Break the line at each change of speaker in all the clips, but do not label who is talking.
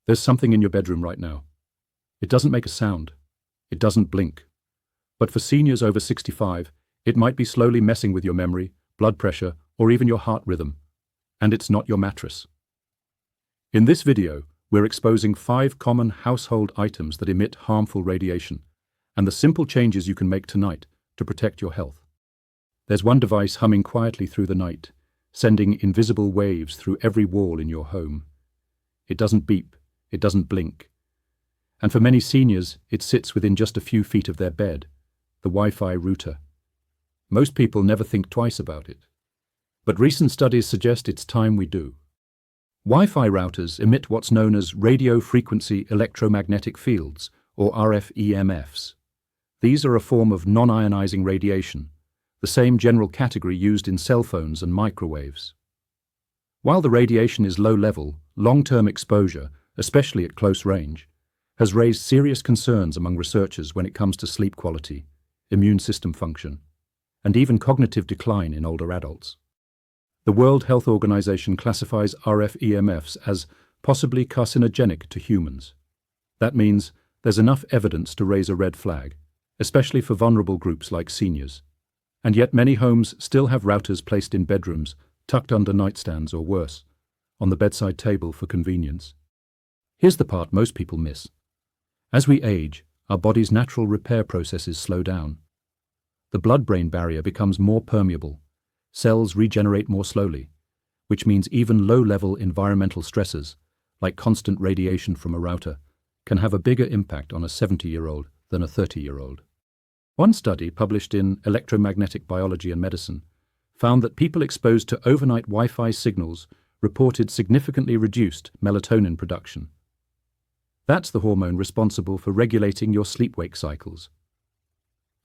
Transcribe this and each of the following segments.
There's something in your bedroom right now. It doesn't make a sound. It doesn't blink. But for seniors over 65, it might be slowly messing with your memory, blood pressure, or even your heart rhythm. And it's not your mattress. In this video, we're exposing 5 common household items that emit harmful radiation, and the simple changes you can make tonight to protect your health. There's one device humming quietly through the night, sending invisible waves through every wall in your home. It doesn't beep, it doesn't blink. And for many seniors, it sits within just a few feet of their bed, the Wi-Fi router. Most people never think twice about it. But recent studies suggest it's time we do. Wi-Fi routers emit what's known as radio frequency electromagnetic fields, or RF-EMFs. These are a form of non-ionizing radiation, the same general category used in cell phones and microwaves. While the radiation is low level, long-term exposure, especially at close range, has raised serious concerns among researchers when it comes to sleep quality, immune system function, and even cognitive decline in older adults. The World Health Organization classifies RF-EMFs as possibly carcinogenic to humans. That means there's enough evidence to raise a red flag, especially for vulnerable groups like seniors. And yet many homes still have routers placed in bedrooms, tucked under nightstands or worse, on the bedside table for convenience. Here's the part most people miss. As we age, our body's natural repair processes slow down. The blood-brain barrier becomes more permeable. Cells regenerate more slowly, which means even low-level environmental stresses, like constant radiation from a router, can have a bigger impact on a 70-year-old than a 30-year-old. One study published in Electromagnetic Biology and Medicine found that people exposed to overnight Wi-Fi signals reported significantly reduced melatonin production. That's the hormone responsible for regulating your sleep-wake cycles.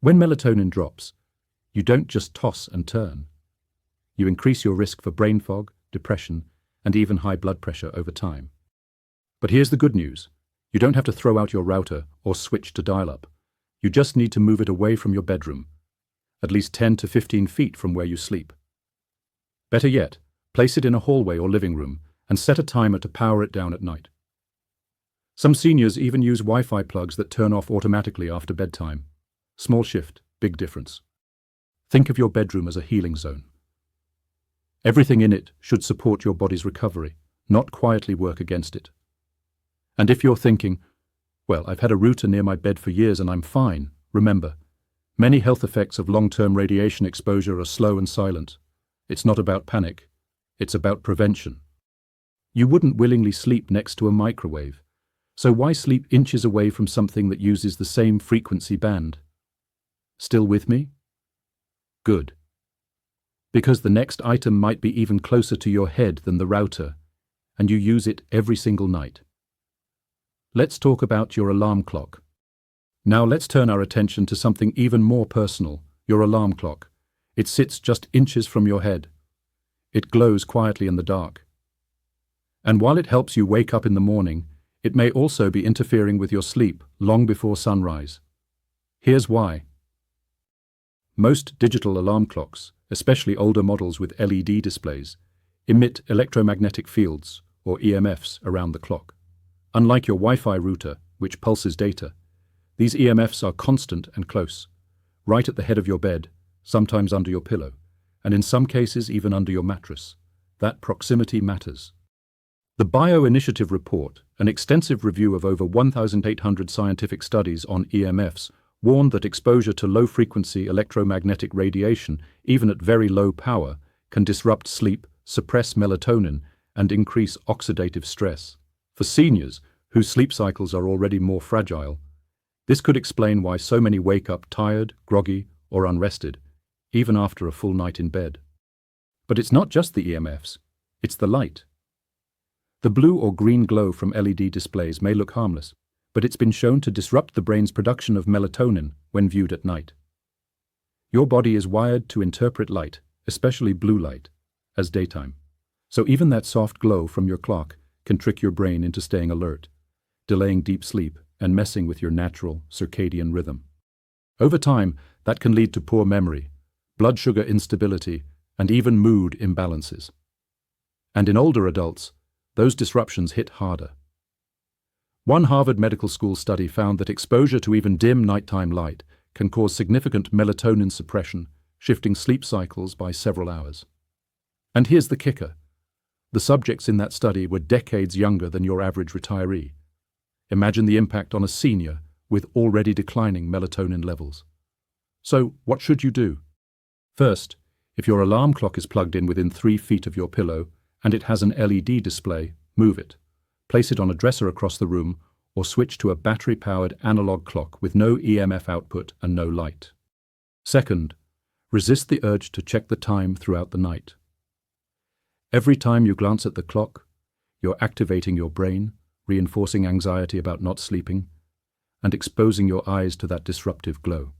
When melatonin drops, you don't just toss and turn. You increase your risk for brain fog, depression, and even high blood pressure over time. But here's the good news. You don't have to throw out your router or switch to dial-up. You just need to move it away from your bedroom, at least 10 to 15 feet from where you sleep. Better yet, place it in a hallway or living room and set a timer to power it down at night. Some seniors even use Wi-Fi plugs that turn off automatically after bedtime. Small shift, big difference. Think of your bedroom as a healing zone. Everything in it should support your body's recovery, not quietly work against it. And if you're thinking, well, I've had a router near my bed for years and I'm fine, remember, many health effects of long-term radiation exposure are slow and silent. It's not about panic, it's about prevention. You wouldn't willingly sleep next to a microwave, so why sleep inches away from something that uses the same frequency band? Still with me? Good. Because the next item might be even closer to your head than the router, and you use it every single night. Let's talk about your alarm clock. Now let's turn our attention to something even more personal, your alarm clock. It sits just inches from your head. It glows quietly in the dark. And while it helps you wake up in the morning, it may also be interfering with your sleep long before sunrise. Here's why. Most digital alarm clocks, especially older models with LED displays, emit electromagnetic fields, or EMFs, around the clock. Unlike your Wi-Fi router, which pulses data, these EMFs are constant and close, right at the head of your bed, sometimes under your pillow, and in some cases even under your mattress. That proximity matters. The Bioinitiative report, an extensive review of over 1,800 scientific studies on EMFs, warned that exposure to low-frequency electromagnetic radiation, even at very low power, can disrupt sleep, suppress melatonin, and increase oxidative stress. For seniors, whose sleep cycles are already more fragile, this could explain why so many wake up tired, groggy, or unrested, even after a full night in bed. But it's not just the EMFs, it's the light. The blue or green glow from LED displays may look harmless, but it's been shown to disrupt the brain's production of melatonin when viewed at night. Your body is wired to interpret light, especially blue light, as daytime. So even that soft glow from your clock can trick your brain into staying alert, delaying deep sleep and messing with your natural circadian rhythm. Over time, that can lead to poor memory, blood sugar instability, and even mood imbalances. And in older adults, those disruptions hit harder. One Harvard Medical School study found that exposure to even dim nighttime light can cause significant melatonin suppression, shifting sleep cycles by several hours. And here's the kicker. The subjects in that study were decades younger than your average retiree. Imagine the impact on a senior with already declining melatonin levels. So, what should you do? First, if your alarm clock is plugged in within 3 feet of your pillow and it has an LED display, move it. Place it on a dresser across the room or switch to a battery-powered analog clock with no EMF output and no light. Second, resist the urge to check the time throughout the night. Every time you glance at the clock, you're activating your brain, reinforcing anxiety about not sleeping, and exposing your eyes to that disruptive glow.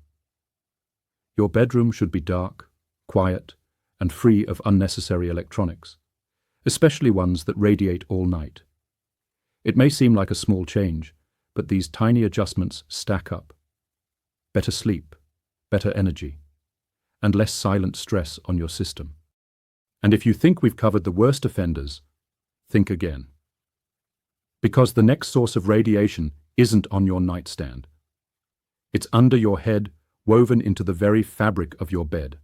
Your bedroom should be dark, quiet, and free of unnecessary electronics, especially ones that radiate all night. It may seem like a small change, but these tiny adjustments stack up. Better sleep, better energy, and less silent stress on your system. And if you think we've covered the worst offenders, think again. Because the next source of radiation isn't on your nightstand. It's under your head, woven into the very fabric of your bed.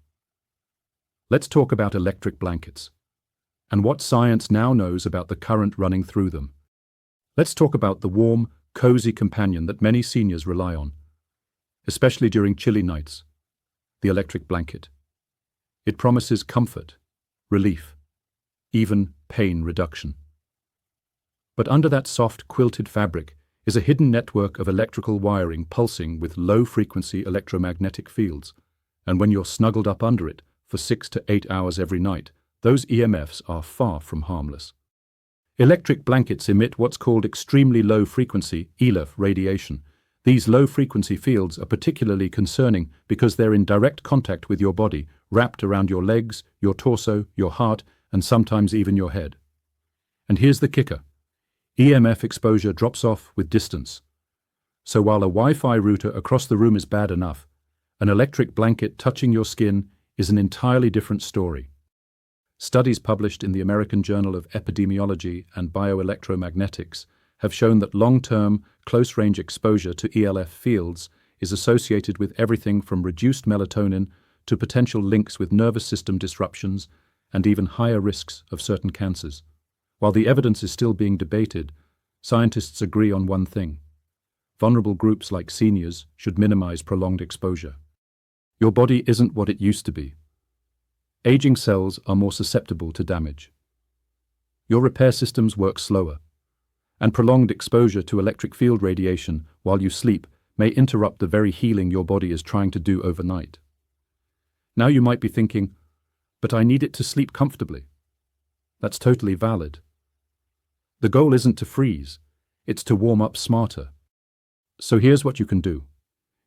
Let's talk about electric blankets, and what science now knows about the current running through them. Let's talk about the warm, cozy companion that many seniors rely on, especially during chilly nights, the electric blanket. It promises comfort, relief, even pain reduction. But under that soft, quilted fabric is a hidden network of electrical wiring pulsing with low-frequency electromagnetic fields, and when you're snuggled up under it for 6 to 8 hours every night, those EMFs are far from harmless. Electric blankets emit what's called extremely low-frequency (ELF) radiation. These low-frequency fields are particularly concerning because they're in direct contact with your body, wrapped around your legs, your torso, your heart, and sometimes even your head. And here's the kicker. EMF exposure drops off with distance. So while a Wi-Fi router across the room is bad enough, an electric blanket touching your skin is an entirely different story. Studies published in the American Journal of Epidemiology and Bioelectromagnetics have shown that long-term, close-range exposure to ELF fields is associated with everything from reduced melatonin to potential links with nervous system disruptions and even higher risks of certain cancers. While the evidence is still being debated, scientists agree on one thing. Vulnerable groups like seniors should minimize prolonged exposure. Your body isn't what it used to be. Aging cells are more susceptible to damage. Your repair systems work slower, and prolonged exposure to electric field radiation while you sleep may interrupt the very healing your body is trying to do overnight. Now you might be thinking, but I need it to sleep comfortably. That's totally valid. The goal isn't to freeze, it's to warm up smarter. So here's what you can do.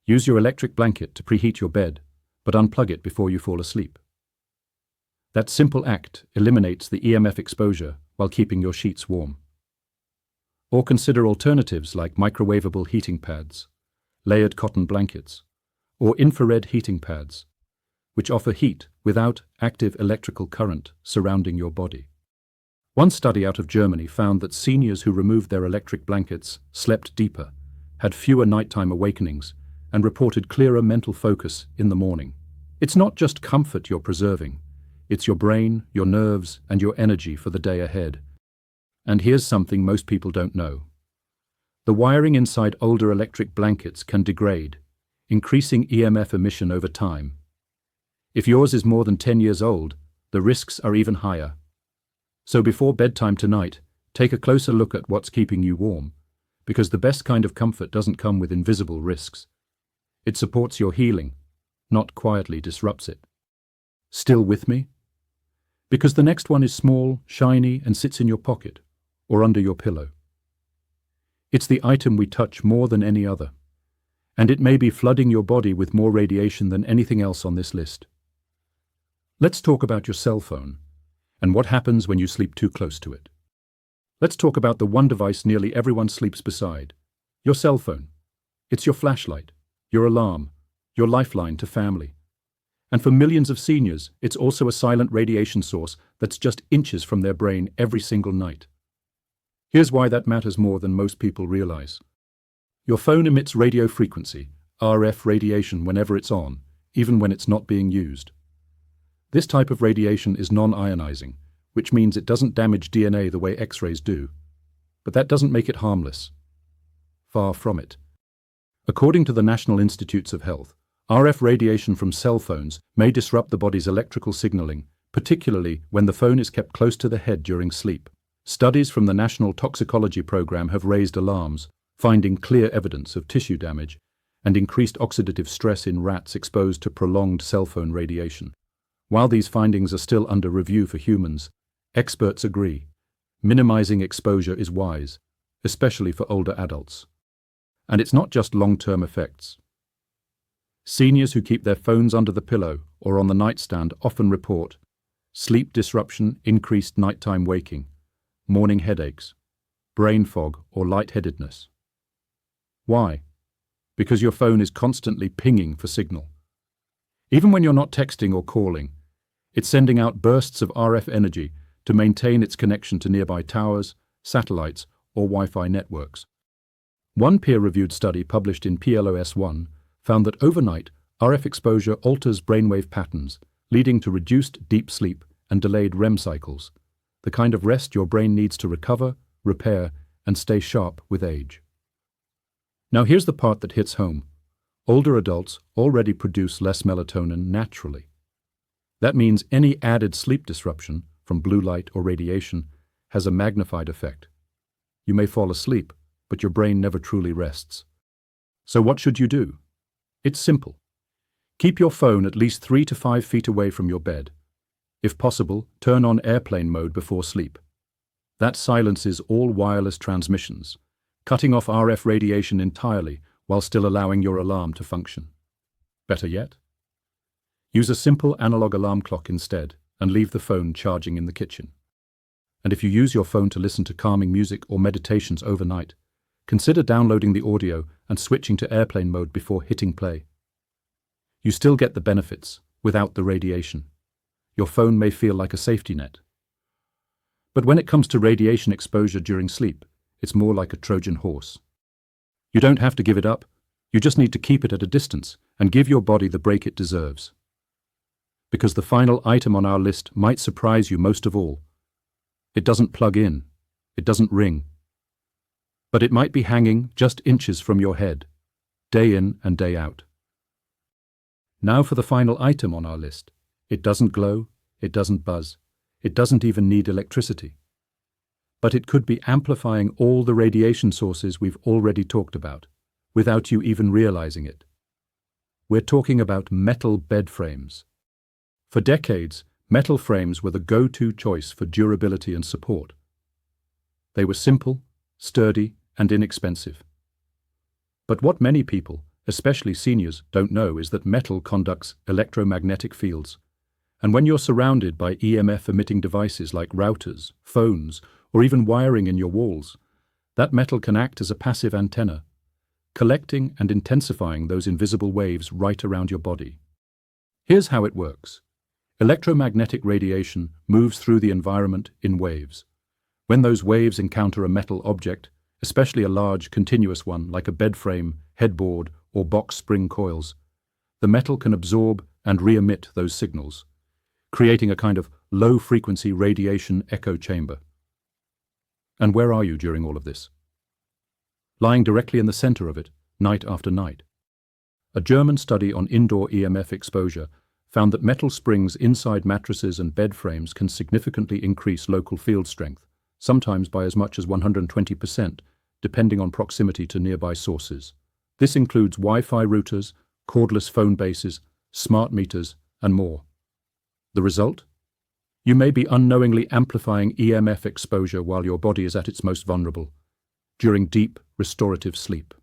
Use your electric blanket to preheat your bed, but unplug it before you fall asleep. That simple act eliminates the EMF exposure while keeping your sheets warm. Or consider alternatives like microwavable heating pads, layered cotton blankets, or infrared heating pads, which offer heat without active electrical current surrounding your body. One study out of Germany found that seniors who removed their electric blankets slept deeper, had fewer nighttime awakenings, and reported clearer mental focus in the morning. It's not just comfort you're preserving. It's your brain, your nerves, and your energy for the day ahead. And here's something most people don't know. The wiring inside older electric blankets can degrade, increasing EMF emission over time. If yours is more than 10 years old, the risks are even higher. So before bedtime tonight, take a closer look at what's keeping you warm, because the best kind of comfort doesn't come with invisible risks. It supports your healing, not quietly disrupts it. Still with me? Because the next one is small, shiny, and sits in your pocket or under your pillow. It's the item we touch more than any other, and it may be flooding your body with more radiation than anything else on this list. Let's talk about your cell phone and what happens when you sleep too close to it. Let's talk about the one device nearly everyone sleeps beside, your cell phone. It's your flashlight, your alarm, your lifeline to family. And for millions of seniors, it's also a silent radiation source that's just inches from their brain every single night. Here's why that matters more than most people realize. Your phone emits radio frequency, RF radiation, whenever it's on, even when it's not being used. This type of radiation is non-ionizing, which means it doesn't damage DNA the way X-rays do. But that doesn't make it harmless. Far from it. According to the National Institutes of Health, RF radiation from cell phones may disrupt the body's electrical signaling, particularly when the phone is kept close to the head during sleep. Studies from the National Toxicology Program have raised alarms, finding clear evidence of tissue damage and increased oxidative stress in rats exposed to prolonged cell phone radiation. While these findings are still under review for humans, experts agree. Minimizing exposure is wise, especially for older adults. And it's not just long-term effects. Seniors who keep their phones under the pillow or on the nightstand often report sleep disruption, increased nighttime waking, morning headaches, brain fog or lightheadedness. Why? Because your phone is constantly pinging for signal. Even when you're not texting or calling, it's sending out bursts of RF energy to maintain its connection to nearby towers, satellites, or Wi-Fi networks. One peer-reviewed study published in PLOS1 found that overnight, RF exposure alters brainwave patterns, leading to reduced deep sleep and delayed REM cycles, the kind of rest your brain needs to recover, repair, and stay sharp with age. Now here's the part that hits home. Older adults already produce less melatonin naturally. That means any added sleep disruption from blue light or radiation has a magnified effect. You may fall asleep, but your brain never truly rests. So what should you do? It's simple. Keep your phone at least 3 to 5 feet away from your bed. If possible, turn on airplane mode before sleep. That silences all wireless transmissions, cutting off RF radiation entirely while still allowing your alarm to function. Better yet, use a simple analog alarm clock instead and leave the phone charging in the kitchen. And if you use your phone to listen to calming music or meditations overnight, consider downloading the audio and switching to airplane mode before hitting play. You still get the benefits without the radiation. Your phone may feel like a safety net. But when it comes to radiation exposure during sleep, it's more like a Trojan horse. You don't have to give it up. You just need to keep it at a distance and give your body the break it deserves. Because the final item on our list might surprise you most of all. It doesn't plug in. It doesn't ring. But it might be hanging just inches from your head, day in and day out. Now for the final item on our list. It doesn't glow. It doesn't buzz. It doesn't even need electricity. But it could be amplifying all the radiation sources we've already talked about, without you even realizing it. We're talking about metal bed frames. For decades, metal frames were the go-to choice for durability and support. They were simple, sturdy, and inexpensive. But what many people, especially seniors, don't know is that metal conducts electromagnetic fields. And when you're surrounded by EMF-emitting devices like routers, phones, or even wiring in your walls, that metal can act as a passive antenna, collecting and intensifying those invisible waves right around your body. Here's how it works. Electromagnetic radiation moves through the environment in waves. When those waves encounter a metal object, especially a large, continuous one like a bed frame, headboard, or box spring coils, the metal can absorb and re-emit those signals, creating a kind of low-frequency radiation echo chamber. And where are you during all of this? Lying directly in the center of it, night after night. A German study on indoor EMF exposure found that metal springs inside mattresses and bed frames can significantly increase local field strength, sometimes by as much as 120%, depending on proximity to nearby sources. This includes Wi-Fi routers, cordless phone bases, smart meters, and more. The result? You may be unknowingly amplifying EMF exposure while your body is at its most vulnerable, during deep, restorative sleep.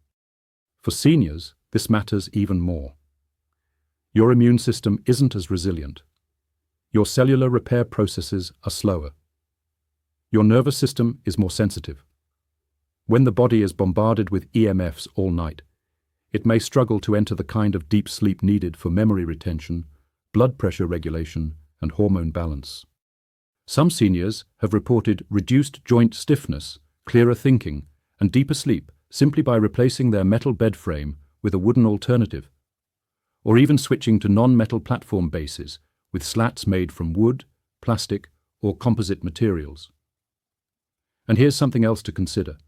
For seniors, this matters even more. Your immune system isn't as resilient. Your cellular repair processes are slower. Your nervous system is more sensitive. When the body is bombarded with EMFs all night, it may struggle to enter the kind of deep sleep needed for memory retention, blood pressure regulation, and hormone balance. Some seniors have reported reduced joint stiffness clearer thinking, and deeper sleep simply by replacing their metal bed frame with a wooden alternative, or even switching to non-metal platform bases with slats made from wood, plastic, or composite materials. And here's something else to consider.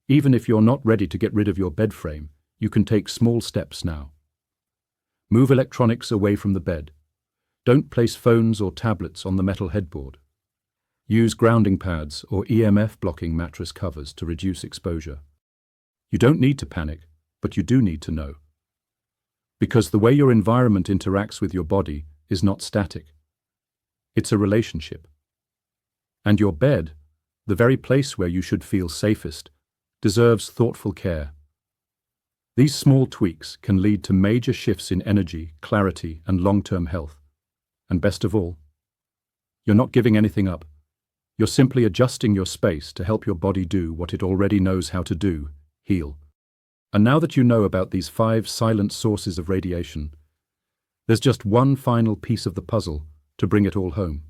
Even if you're not ready to get rid of your bed frame, you can take small steps now. Move electronics away from the bed. Don't place phones or tablets on the metal headboard. Use grounding pads or EMF blocking mattress covers to reduce exposure. You don't need to panic, but you do need to know. Because the way your environment interacts with your body is not static. It's a relationship. And your bed, the very place where you should feel safest, deserves thoughtful care. These small tweaks can lead to major shifts in energy, clarity, and long-term health. And best of all, you're not giving anything up. You're simply adjusting your space to help your body do what it already knows how to do: heal. And now that you know about these 5 silent sources of radiation, there's just one final piece of the puzzle to bring it all home.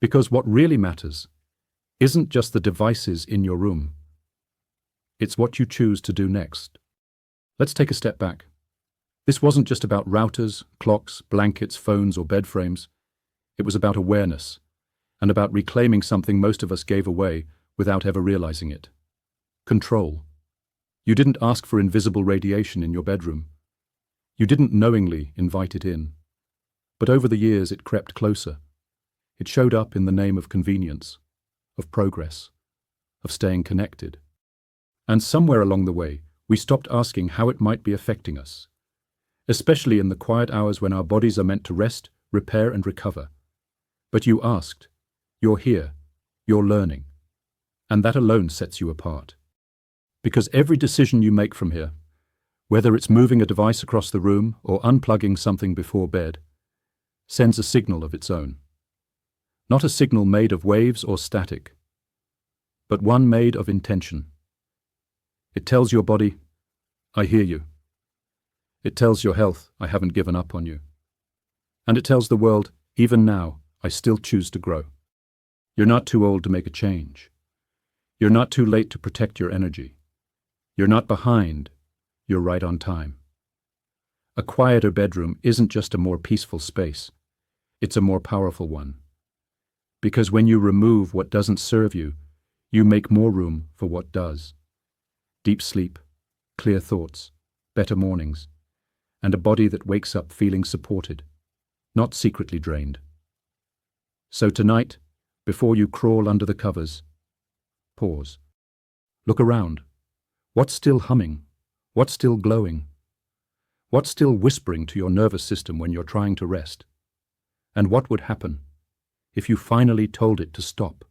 Because what really matters isn't just the devices in your room. It's what you choose to do next. Let's take a step back. This wasn't just about routers, clocks, blankets, phones, or bed frames. It was about awareness, and about reclaiming something most of us gave away without ever realizing it: control. You didn't ask for invisible radiation in your bedroom. You didn't knowingly invite it in. But over the years it crept closer. It showed up in the name of convenience, of progress, of staying connected. And somewhere along the way, we stopped asking how it might be affecting us, especially in the quiet hours when our bodies are meant to rest, repair, and recover. But you asked. You're here. You're learning. And that alone sets you apart. Because every decision you make from here, whether it's moving a device across the room or unplugging something before bed, sends a signal of its own. Not a signal made of waves or static, but one made of intention. It tells your body, I hear you. It tells your health, I haven't given up on you. And it tells the world, even now, I still choose to grow. You're not too old to make a change. You're not too late to protect your energy. You're not behind, you're right on time. A quieter bedroom isn't just a more peaceful space, it's a more powerful one. Because when you remove what doesn't serve you, you make more room for what does. Deep sleep, clear thoughts, better mornings, and a body that wakes up feeling supported, not secretly drained. So tonight, before you crawl under the covers, pause. Look around. What's still humming? What's still glowing? What's still whispering to your nervous system when you're trying to rest? And what would happen if you finally told it to stop?